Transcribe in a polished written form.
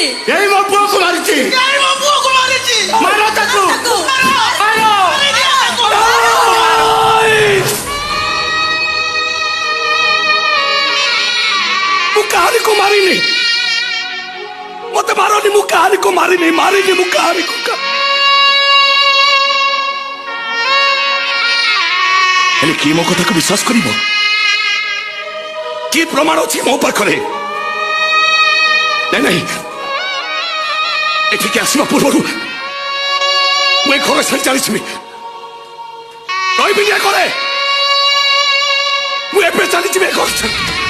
यही मो पुओ को मारिची मारो ताकू मारो मु कहानी को मारी नहीं मत मारो नहीं मु कहानी को मारी नहीं मु कहानी को कि मो कथा को विश्वास कर कि प्रमाण अच्छी मो पाखे नहीं नहीं एठिके आसवा पूर्व मुझे घर छाड़ी चली रही घर मुझे चली घर